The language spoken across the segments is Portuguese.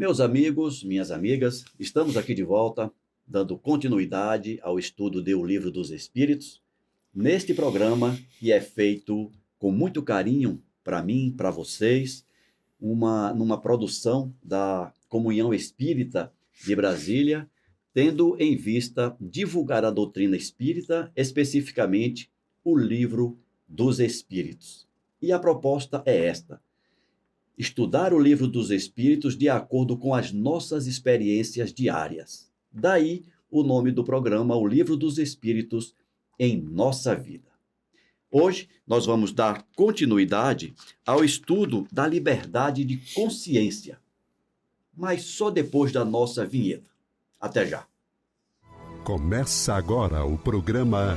Meus amigos, minhas amigas, estamos aqui de volta, dando continuidade ao estudo do Livro dos Espíritos, neste programa que é feito com muito carinho para mim, para vocês, numa produção da Comunhão Espírita de Brasília, tendo em vista divulgar a doutrina espírita, especificamente o Livro dos Espíritos. E a proposta é esta: estudar o Livro dos Espíritos de acordo com as nossas experiências diárias. Daí o nome do programa, o Livro dos Espíritos em Nossa Vida. Hoje nós vamos dar continuidade ao estudo da liberdade de consciência, mas só depois da nossa vinheta. Até já. Começa agora o programa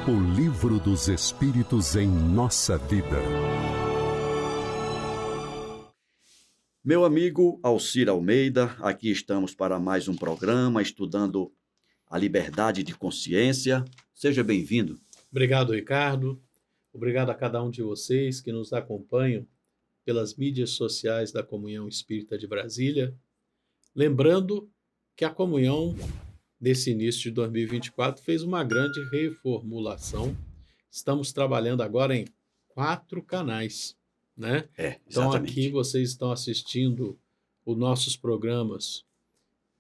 O Livro dos Espíritos em Nossa Vida. Meu amigo Alcir Almeida, aqui estamos para mais um programa, estudando a liberdade de consciência. Seja bem-vindo. Obrigado, Ricardo. Obrigado a cada um de vocês que nos acompanham pelas mídias sociais da Comunhão Espírita de Brasília. Lembrando que a Comunhão, nesse início de 2024, fez uma grande reformulação. Estamos trabalhando agora em 4 canais, né? Então aqui vocês estão assistindo os nossos programas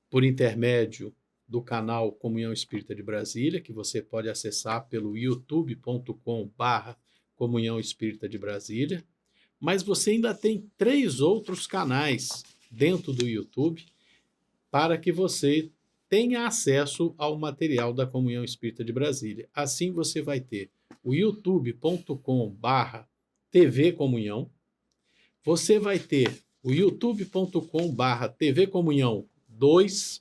por intermédio do canal Comunhão Espírita de Brasília, que você pode acessar pelo youtube.com/Comunhão Espírita de Brasília. Mas você ainda tem 3 outros canais dentro do YouTube para que você tenha acesso ao material da Comunhão Espírita de Brasília. Assim você vai ter o youtube.com/TV Comunhão, você vai ter o youtube.com/TV Comunhão 2,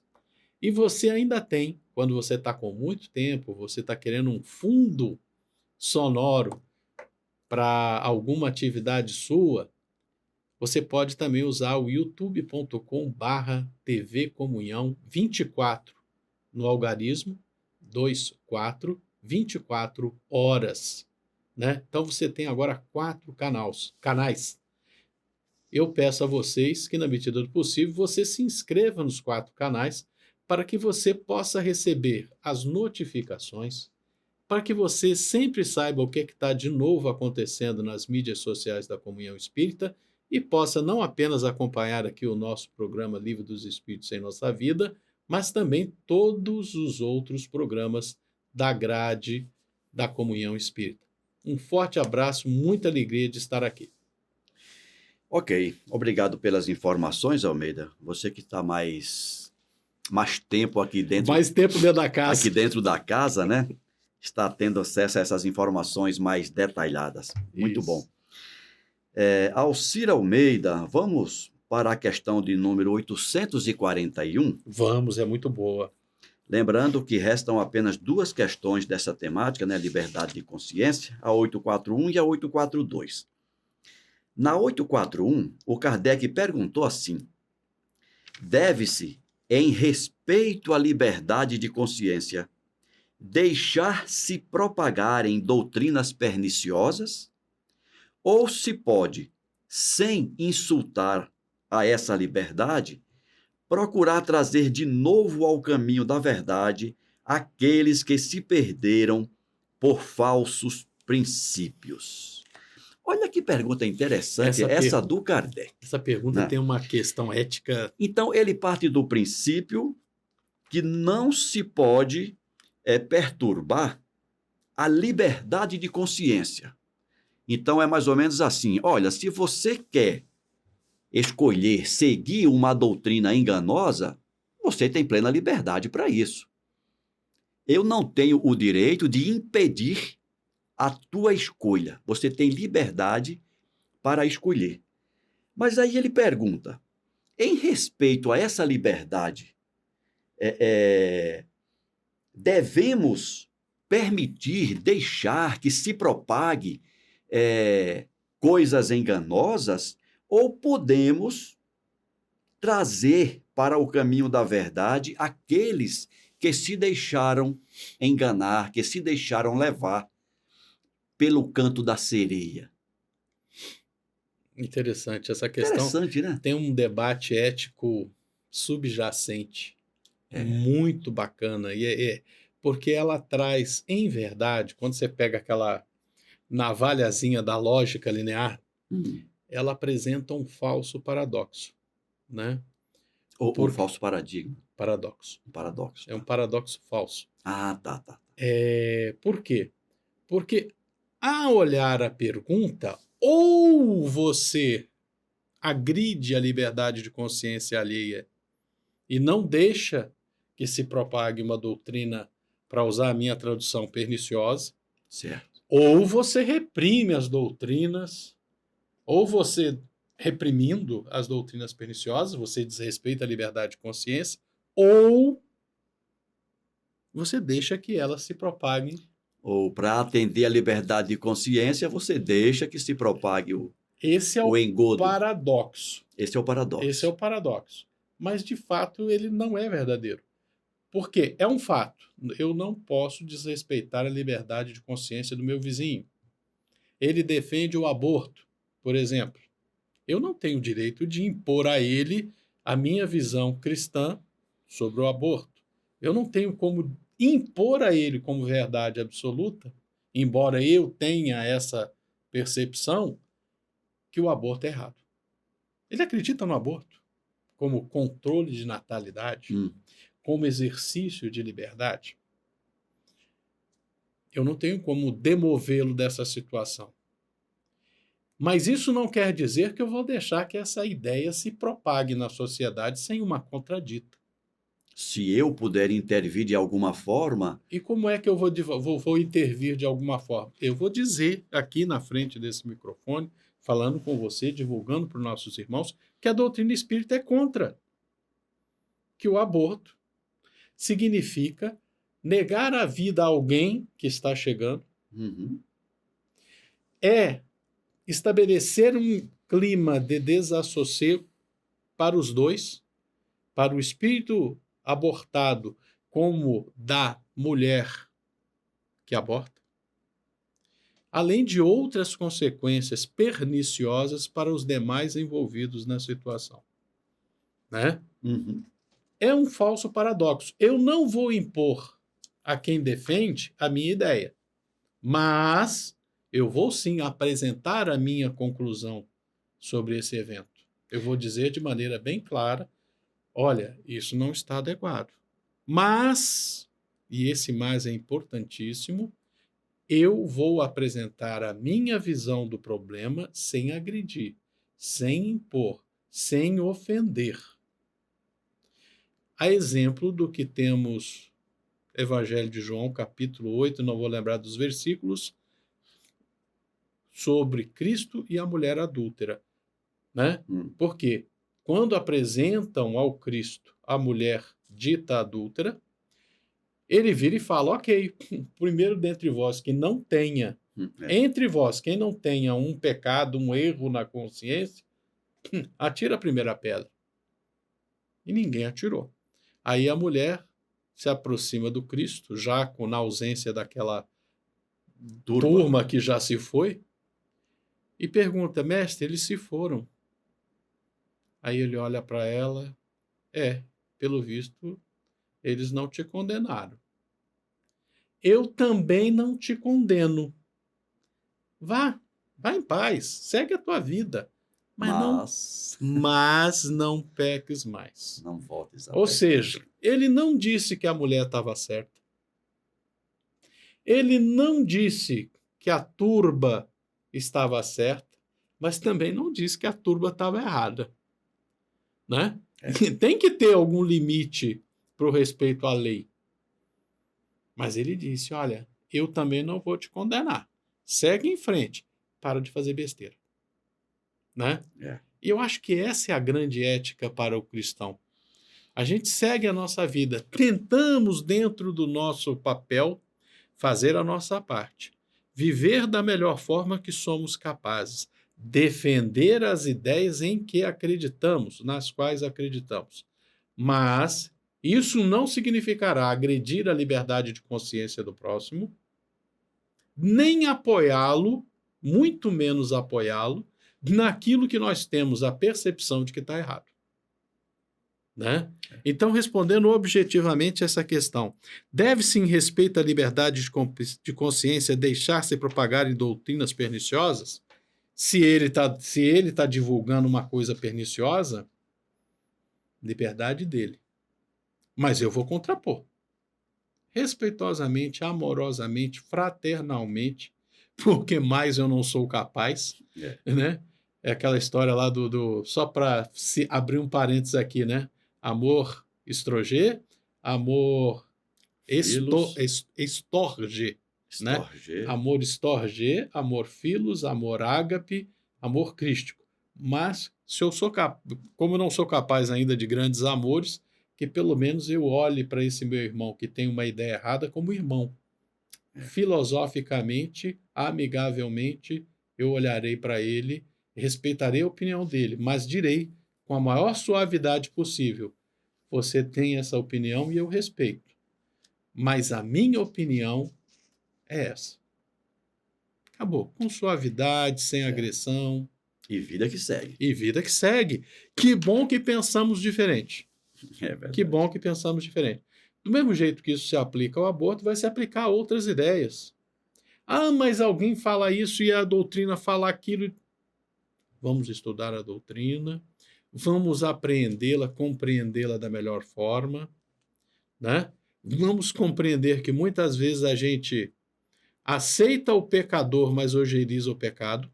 e você ainda tem, quando você está com muito tempo, você está querendo um fundo sonoro para alguma atividade sua, você pode também usar o youtube.com/TV Comunhão 24 no algarismo 24 horas, né? Então você tem agora 4 canais. Eu peço a vocês que, na medida do possível, você se inscreva nos 4 canais para que você possa receber as notificações, para que você sempre saiba o que está de novo acontecendo nas mídias sociais da Comunhão Espírita e possa não apenas acompanhar aqui o nosso programa Livro dos Espíritos em Nossa Vida, mas também todos os outros programas da grade da Comunhão Espírita. Um forte abraço, muita alegria de estar aqui. Ok, obrigado pelas informações, Almeida. Você que está mais tempo aqui dentro. Mais tempo dentro da casa. Aqui dentro da casa, né? Está tendo acesso a essas informações mais detalhadas. Muito bom. Alcir Almeida, vamos para a questão de número 841? Vamos, é muito boa. Lembrando que restam apenas 2 questões dessa temática, né? Liberdade de consciência, a 841 e a 842. Na 841, o Kardec perguntou assim: deve-se, em respeito à liberdade de consciência, deixar-se propagarem doutrinas perniciosas? Ou se pode, sem insultar a essa liberdade, procurar trazer de novo ao caminho da verdade aqueles que se perderam por falsos princípios? Olha que pergunta interessante essa do Kardec. Essa pergunta, né, tem uma questão ética. Então, ele parte do princípio que não se pode perturbar a liberdade de consciência. Então, é mais ou menos assim: olha, se você quer escolher seguir uma doutrina enganosa, você tem plena liberdade para isso. Eu não tenho o direito de impedir a tua escolha. Você tem liberdade para escolher. Mas aí ele pergunta: em respeito a essa liberdade, devemos permitir, deixar que se propague coisas enganosas, ou podemos trazer para o caminho da verdade aqueles que se deixaram enganar, que se deixaram levar pelo canto da sereia? Interessante. Essa questão Interessante, né? tem um debate ético subjacente É. muito bacana. Porque ela traz, em verdade, quando você pega aquela navalhazinha da lógica linear, Hum. ela apresenta um falso paradoxo, né? Ou um Por falso paradigma, paradoxo. um paradoxo. É um paradoxo falso. Tá. Por quê? Porque, a olhar a pergunta, ou você agride a liberdade de consciência alheia e não deixa que se propague uma doutrina, para usar a minha tradução, perniciosa, Certo. ou você reprime as doutrinas, ou você, reprimindo as doutrinas perniciosas, você desrespeita a liberdade de consciência, ou você deixa que elas se propaguem. Ou para atender a liberdade de consciência, você deixa que se propague Esse é o o engodo. paradoxo. Esse é o paradoxo. Esse é o paradoxo. Mas, de fato, ele não é verdadeiro. Porque é um fato. Eu não posso desrespeitar a liberdade de consciência do meu vizinho. Ele defende o aborto, por exemplo. Eu não tenho o direito de impor a ele a minha visão cristã sobre o aborto. Eu não tenho como impor a ele como verdade absoluta, embora eu tenha essa percepção, que o aborto é errado. Ele acredita no aborto como controle de natalidade, como exercício de liberdade. Eu não tenho como demovê-lo dessa situação. Mas isso não quer dizer que eu vou deixar que essa ideia se propague na sociedade sem uma contradita. Se eu puder intervir de alguma forma... E como é que eu vou intervir de alguma forma? Eu vou dizer aqui na frente desse microfone, falando com você, divulgando para os nossos irmãos, que a doutrina espírita é contra. Que o aborto significa negar a vida a alguém que está chegando, é estabelecer um clima de desassossego para os dois, para o espírito abortado como da mulher que aborta, além de outras consequências perniciosas para os demais envolvidos na situação. Né? É um falso paradoxo. Eu não vou impor a quem defende a minha ideia, mas eu vou sim apresentar a minha conclusão sobre esse evento. Eu vou dizer de maneira bem clara, olha, isso não está adequado. Mas, e esse mais é importantíssimo, eu vou apresentar a minha visão do problema sem agredir, sem impor, sem ofender. A exemplo do que temos Evangelho de João, capítulo 8, não vou lembrar dos versículos, sobre Cristo e a mulher adúltera. Né? Porque quando apresentam ao Cristo a mulher dita adúltera, ele vira e fala, ok, primeiro dentre vós que não tenha, entre vós, quem não tenha um pecado, um erro na consciência, atira a primeira pedra. E ninguém atirou. Aí a mulher se aproxima do Cristo, já na ausência daquela turma que já se foi, e pergunta, mestre, eles se foram. Aí ele olha para ela, pelo visto, eles não te condenaram. Eu também não te condeno. Vá em paz, segue a tua vida. Mas não peques mais. Não voltes a Ou seja, ele não disse que a mulher estava certa. Ele não disse que a turba estava certa, mas também não disse que a turba estava errada. Né? Tem que ter algum limite para o respeito à lei. Mas ele disse, olha, eu também não vou te condenar. Segue em frente. Para de fazer besteira. Né? E eu acho que essa é a grande ética para o cristão. A gente segue a nossa vida, tentamos dentro do nosso papel fazer a nossa parte, viver da melhor forma que somos capazes, defender as ideias em que acreditamos, nas quais acreditamos. Mas isso não significará agredir a liberdade de consciência do próximo, nem apoiá-lo, muito menos apoiá-lo, naquilo que nós temos a percepção de que está errado. Né? Então, respondendo objetivamente essa questão, deve-se, em respeito à liberdade de consciência, deixar-se propagar em doutrinas perniciosas? Se ele tá divulgando uma coisa perniciosa, liberdade dele. Mas eu vou contrapor. Respeitosamente, amorosamente, fraternalmente, porque mais eu não sou capaz, né? É aquela história lá só para se abrir um parênteses aqui, né? Amor estrogê, amor estorge, né? Amor estorge, amor filos, amor ágape, amor crístico. Mas, se eu sou como eu não sou capaz ainda de grandes amores, que pelo menos eu olhe para esse meu irmão que tem uma ideia errada como irmão. Filosoficamente, amigavelmente, eu olharei para ele, respeitarei a opinião dele, mas direi com a maior suavidade possível: você tem essa opinião e eu respeito, mas a minha opinião é essa. Acabou. Com suavidade, sem agressão. E vida que segue. E vida que segue. Que bom que pensamos diferente. É verdade. Que bom que pensamos diferente. Do mesmo jeito que isso se aplica ao aborto, vai se aplicar a outras ideias. Ah, mas alguém fala isso e a doutrina fala aquilo. Vamos estudar a doutrina, vamos apreendê-la, compreendê-la da melhor forma, né? Vamos compreender que muitas vezes a gente aceita o pecador, mas ojeriza o pecado,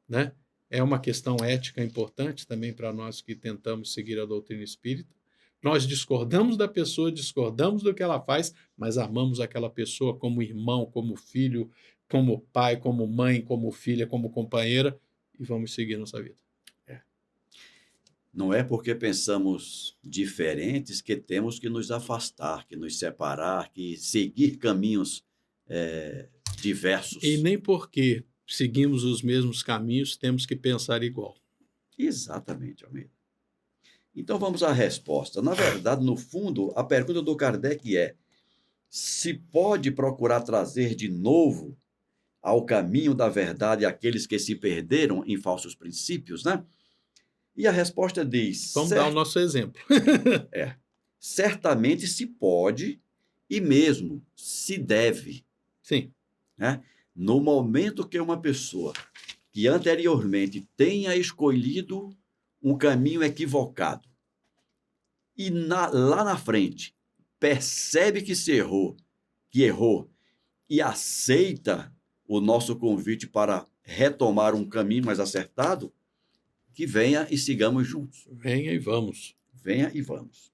né? É uma questão ética importante também para nós que tentamos seguir a doutrina espírita. Nós discordamos da pessoa, discordamos do que ela faz, mas amamos aquela pessoa como irmão, como filho, como pai, como mãe, como filha, como companheira, e vamos seguir nossa vida. Não é porque pensamos diferentes que temos que nos afastar, que nos separar, que seguir caminhos diversos. E nem porque seguimos os mesmos caminhos temos que pensar igual. Exatamente, Almeida. Então vamos à resposta. Na verdade, no fundo, a pergunta do Kardec é: se pode procurar trazer de novo ao caminho da verdade aqueles que se perderam em falsos princípios, né? E a resposta diz... Vamos dar o nosso exemplo. Certamente se pode e mesmo se deve. Sim. Né? No momento que uma pessoa que anteriormente tenha escolhido um caminho equivocado e lá na frente percebe que errou e aceita o nosso convite para retomar um caminho mais acertado, que venha e sigamos juntos. Venha e vamos. Venha e vamos.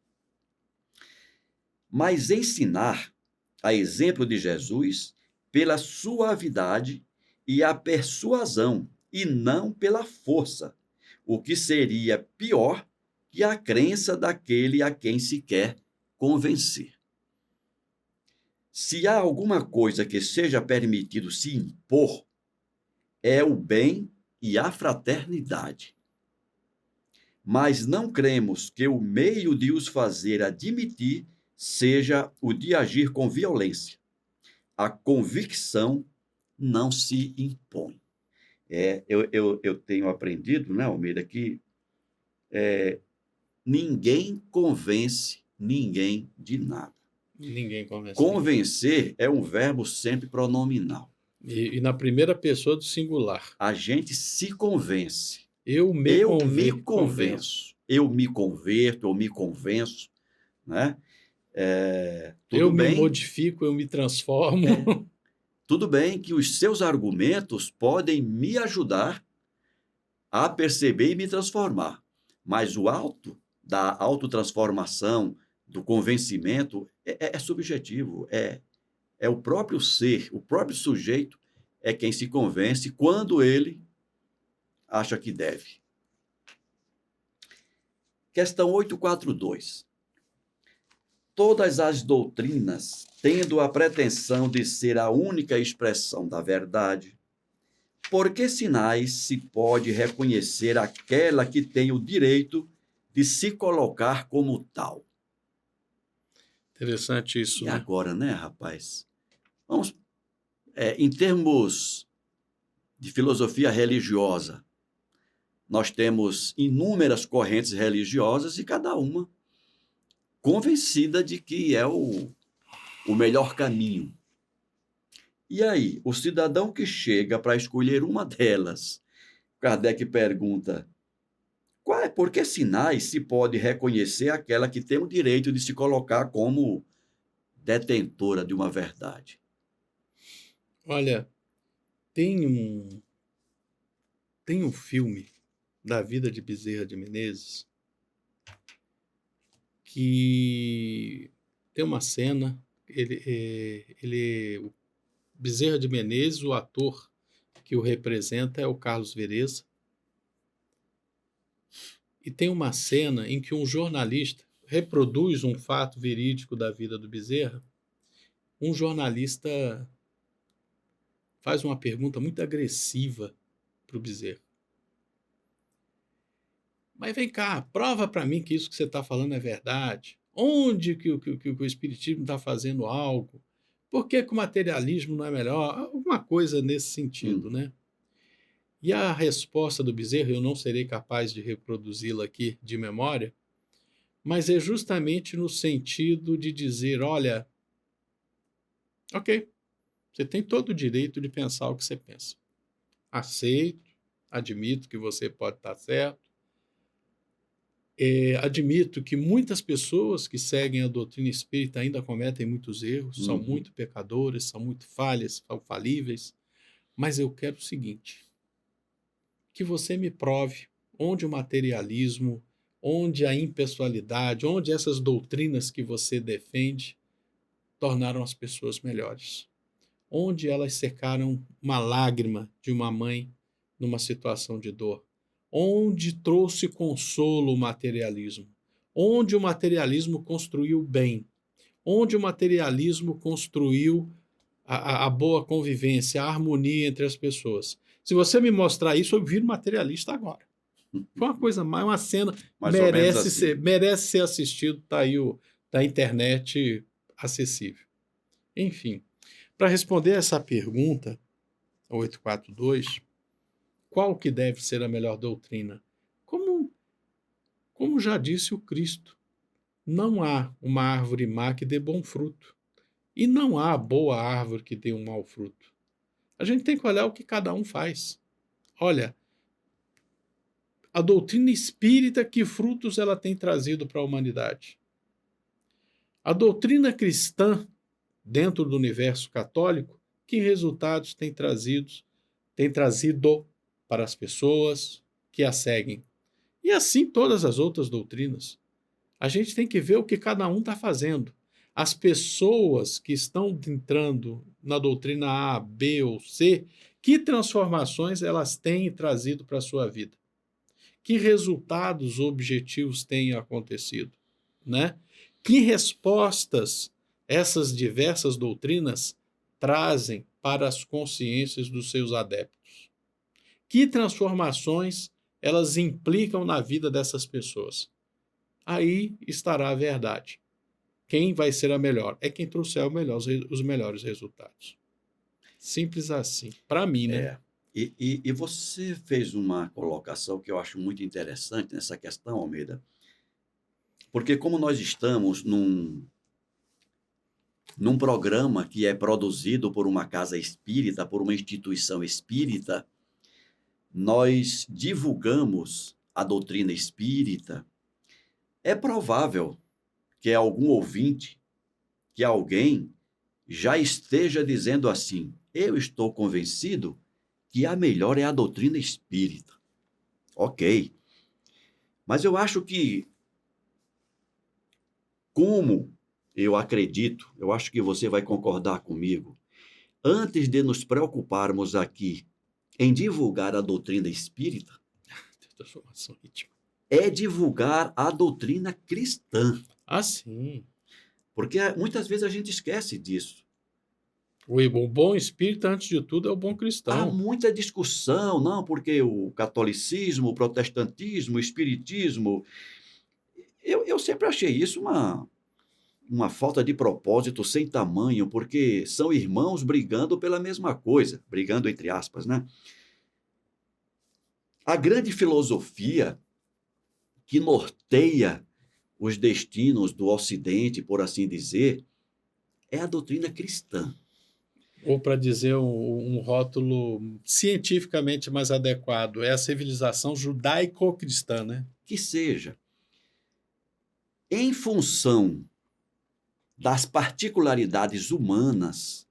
Mas ensinar, a exemplo de Jesus, pela suavidade e a persuasão, e não pela força, o que seria pior que a crença daquele a quem se quer convencer. Se há alguma coisa que seja permitido se impor, é o bem e a fraternidade. Mas não cremos que o meio de os fazer admitir seja o de agir com violência. A convicção não se impõe. Eu tenho aprendido, né, Almeida, que ninguém convence ninguém de nada. Ninguém convence. Convencer é um verbo sempre pronominal. E na primeira pessoa do singular. A gente se convence. Eu me convenço. Eu me converto, eu me convenço, né? Eu me modifico, eu me transformo. Tudo bem que os seus argumentos podem me ajudar a perceber e me transformar, mas o alto da autotransformação, do convencimento, é subjetivo, é o próprio ser, o próprio sujeito é quem se convence quando ele acha que deve. Questão 842. Todas as doutrinas, tendo a pretensão de ser a única expressão da verdade, por que sinais se pode reconhecer aquela que tem o direito de se colocar como tal? Interessante isso, E né? agora, né, rapaz? Vamos, em termos de filosofia religiosa. Nós temos inúmeras correntes religiosas e cada uma convencida de que é o melhor caminho. E aí, o cidadão que chega para escolher uma delas, Kardec pergunta, por que sinais se pode reconhecer aquela que tem o direito de se colocar como detentora de uma verdade? Olha, tem um filme da vida de Bezerra de Menezes que tem uma cena, o Bezerra de Menezes, o ator que o representa é o Carlos Vereza, e tem uma cena em que um jornalista reproduz um fato verídico da vida do Bezerra. Um jornalista faz uma pergunta muito agressiva para o Bezerra. Mas vem cá, prova para mim que isso que você está falando é verdade. Onde que o Espiritismo está fazendo algo? Por que o materialismo não é melhor? Alguma coisa nesse sentido, né? E a resposta do Bezerra, eu não serei capaz de reproduzi-la aqui de memória, mas é justamente no sentido de dizer, olha, ok, você tem todo o direito de pensar o que você pensa. Aceito, admito que você pode estar certo, admito que muitas pessoas que seguem a doutrina espírita ainda cometem muitos erros, são muito pecadoras, são muito falhas, são falíveis, mas eu quero o seguinte, que você me prove onde o materialismo, onde a impessoalidade, onde essas doutrinas que você defende tornaram as pessoas melhores, onde elas secaram uma lágrima de uma mãe numa situação de dor, onde trouxe consolo o materialismo, onde o materialismo construiu bem, onde o materialismo construiu a boa convivência, a harmonia entre as pessoas. Se você me mostrar isso, eu viro materialista agora. Foi uma coisa mais, uma cena, merece ser assistido, está aí da internet acessível. Enfim, para responder essa pergunta, 842, qual que deve ser a melhor doutrina? Como já disse o Cristo, não há uma árvore má que dê bom fruto, e não há boa árvore que dê um mau fruto. A gente tem que olhar o que cada um faz. Olha, a doutrina espírita, que frutos ela tem trazido para a humanidade? A doutrina cristã, dentro do universo católico, que resultados tem trazido para as pessoas que a seguem? E assim todas as outras doutrinas. A gente tem que ver o que cada um está fazendo. As pessoas que estão entrando na doutrina A, B ou C, que transformações elas têm trazido para a sua vida? Que resultados objetivos têm acontecido, né? Que respostas essas diversas doutrinas trazem para as consciências dos seus adeptos? Que transformações elas implicam na vida dessas pessoas? Aí estará a verdade. Quem vai ser a melhor? É quem trouxer os melhores resultados. Simples assim. Para mim, né? E você fez uma colocação que eu acho muito interessante nessa questão, Almeida, porque como nós estamos num programa que é produzido por uma casa espírita, por uma instituição espírita, nós divulgamos a doutrina espírita. É provável que algum ouvinte, que alguém já esteja dizendo assim, eu estou convencido que a melhor é a doutrina espírita. Ok. Mas eu acho que, como eu acredito, eu acho que você vai concordar comigo, antes de nos preocuparmos aqui em divulgar a doutrina espírita, é divulgar a doutrina cristã. Ah, sim. Porque muitas vezes a gente esquece disso. O bom espírita, antes de tudo, é o bom cristão. Há muita discussão, não, porque o catolicismo, o protestantismo, o espiritismo... Eu sempre achei isso uma falta de propósito sem tamanho, porque são irmãos brigando pela mesma coisa, brigando entre aspas, né? A grande filosofia que norteia os destinos do Ocidente, por assim dizer, é a doutrina cristã. Ou, para dizer um rótulo cientificamente mais adequado, é a civilização judaico-cristã, né? Que seja, em função das particularidades humanas,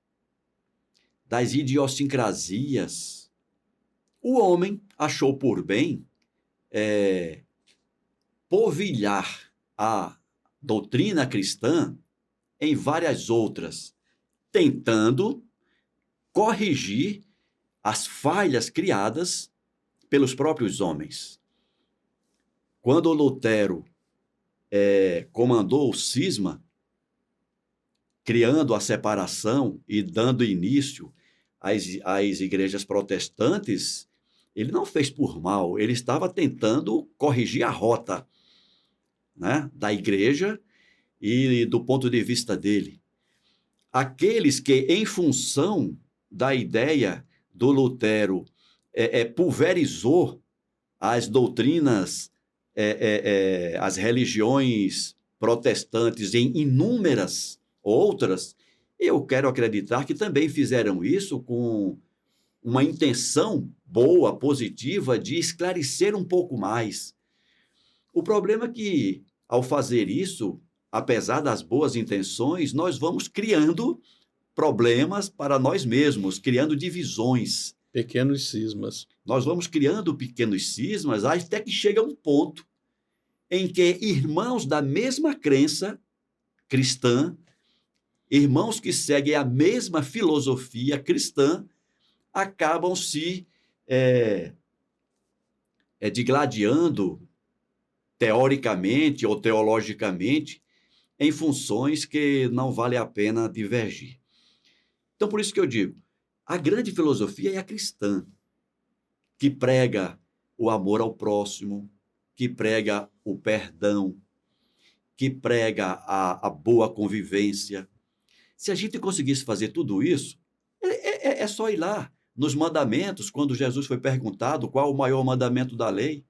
das idiosincrasias, o homem achou por bem polvilhar a doutrina cristã em várias outras, tentando corrigir as falhas criadas pelos próprios homens. Quando Lutero comandou o cisma, criando a separação e dando início às igrejas protestantes, ele não fez por mal, ele estava tentando corrigir a rota, né, da igreja e do ponto de vista dele. Aqueles que, em função da ideia do Lutero, pulverizou as doutrinas, as religiões protestantes em inúmeras outras, eu quero acreditar que também fizeram isso com uma intenção boa, positiva, de esclarecer um pouco mais. O problema é que, ao fazer isso, apesar das boas intenções, nós vamos criando problemas para nós mesmos, criando divisões. Pequenos cismas. Nós vamos criando pequenos cismas até que chega um ponto em que irmãos da mesma crença cristã, irmãos que seguem a mesma filosofia cristã, acabam se digladiando teoricamente ou teologicamente em funções que não vale a pena divergir. Então, por isso que eu digo, a grande filosofia é a cristã, que prega o amor ao próximo, que prega o perdão, que prega a boa convivência. Se a gente conseguisse fazer tudo isso, é só ir lá nos mandamentos, quando Jesus foi perguntado qual o maior mandamento da lei.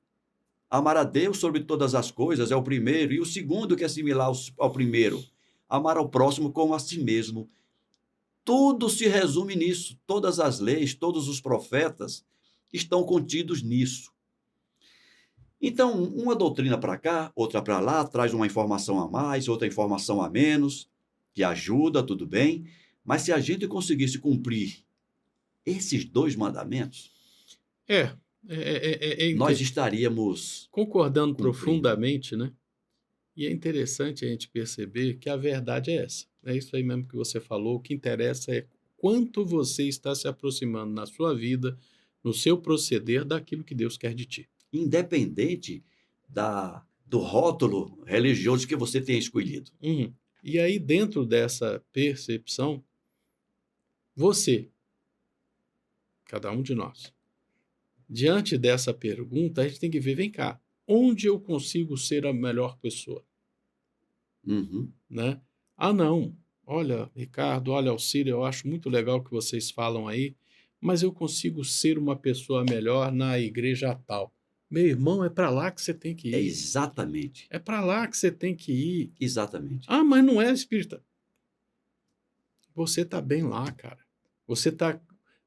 Amar a Deus sobre todas as coisas é o primeiro, e o segundo, que é similar ao primeiro, amar ao próximo como a si mesmo. Tudo se resume nisso. Todas as leis, todos os profetas estão contidos nisso. Então, uma doutrina para cá, outra para lá, traz uma informação a mais, outra informação a menos, que ajuda, tudo bem, mas se a gente conseguisse cumprir esses 2 mandamentos, nós estaríamos concordando cumprindo. Profundamente, né? E é interessante a gente perceber que a verdade é essa. É isso aí mesmo que você falou. O que interessa é quanto você está se aproximando na sua vida, no seu proceder, daquilo que Deus quer de ti. Independente do rótulo religioso que você tenha escolhido. E aí, dentro dessa percepção, você, cada um de nós, diante dessa pergunta, a gente tem que ver, vem cá, onde eu consigo ser a melhor pessoa? Né? Ah, não, olha, Ricardo, olha, Alcírio, eu acho muito legal o que vocês falam aí, mas eu consigo ser uma pessoa melhor na igreja tal. Meu irmão, é para lá que você tem que ir. Exatamente. É para lá que você tem que ir. Exatamente. Ah, mas não é espírita. Você está bem lá, cara. Você está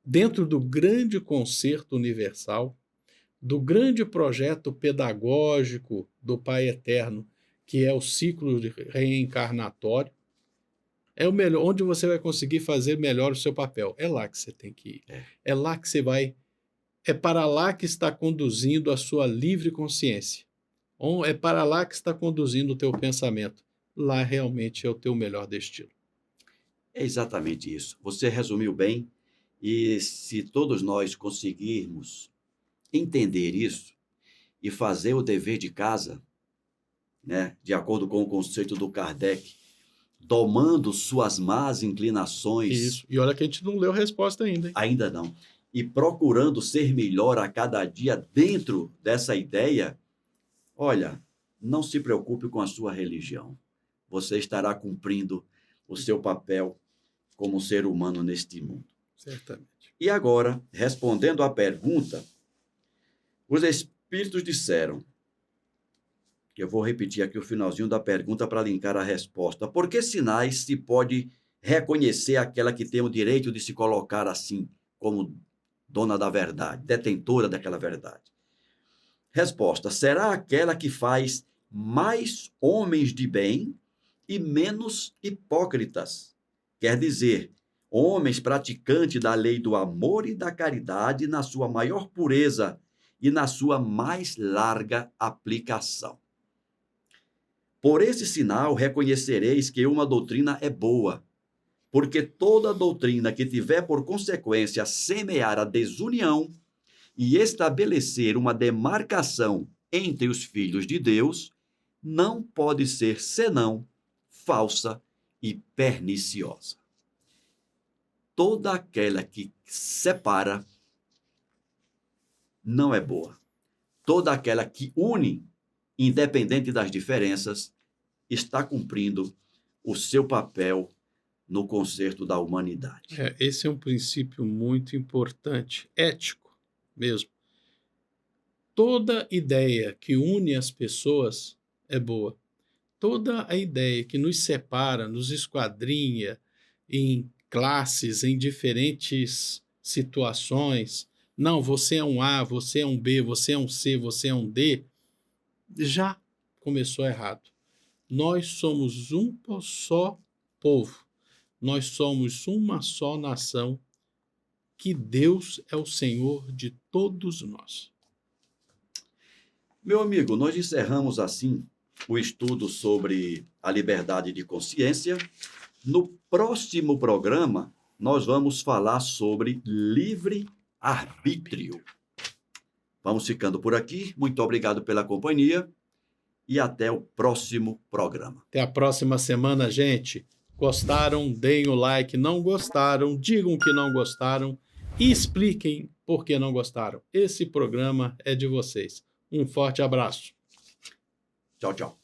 dentro do grande concerto universal, do grande projeto pedagógico do Pai Eterno, que é o ciclo reencarnatório. É o melhor, onde você vai conseguir fazer melhor o seu papel. É lá que você tem que ir. É lá que você vai. É para lá que está conduzindo a sua livre consciência. É para lá que está conduzindo o teu pensamento. Lá realmente é o teu melhor destino. É exatamente isso. Você resumiu bem. E se todos nós conseguirmos entender isso e fazer o dever de casa, né, de acordo com o conceito do Kardec, domando suas más inclinações. Isso. E olha que a gente não leu a resposta ainda, hein? Ainda não. E procurando ser melhor a cada dia dentro dessa ideia, olha, não se preocupe com a sua religião. Você estará cumprindo o seu papel como ser humano neste mundo. Certamente. E agora, respondendo à pergunta, Os espíritos disseram, que eu vou repetir aqui o finalzinho da pergunta para linkar a resposta. Por que sinais se pode reconhecer aquela que tem o direito de se colocar assim, como dona da verdade, detentora daquela verdade? Resposta: será aquela que faz mais homens de bem e menos hipócritas. Quer dizer, homens praticantes da lei do amor e da caridade na sua maior pureza e na sua mais larga aplicação. Por esse sinal reconhecereis que uma doutrina é boa, porque toda doutrina que tiver por consequência semear a desunião e estabelecer uma demarcação entre os filhos de Deus, não pode ser senão falsa e perniciosa. Toda aquela que separa não é boa. Toda aquela que une, independente das diferenças, está cumprindo o seu papel no concerto da humanidade. Esse é um princípio muito importante, ético mesmo. Toda ideia que une as pessoas é boa. Toda a ideia que nos separa, nos esquadrinha em classes, em diferentes situações, não, você é um A, você é um B, você é um C, você é um D, já começou errado. Nós somos um só povo, nós somos uma só nação, que Deus é o Senhor de todos nós. Meu amigo, nós encerramos assim o estudo sobre a liberdade de consciência. No próximo programa, nós vamos falar sobre livre-arbítrio. Vamos ficando por aqui. Muito obrigado pela companhia e até o próximo programa. Até a próxima semana, gente. Gostaram? Deem o like. Não gostaram? Digam que não gostaram e expliquem por que não gostaram. Esse programa é de vocês. Um forte abraço. Tchau, tchau.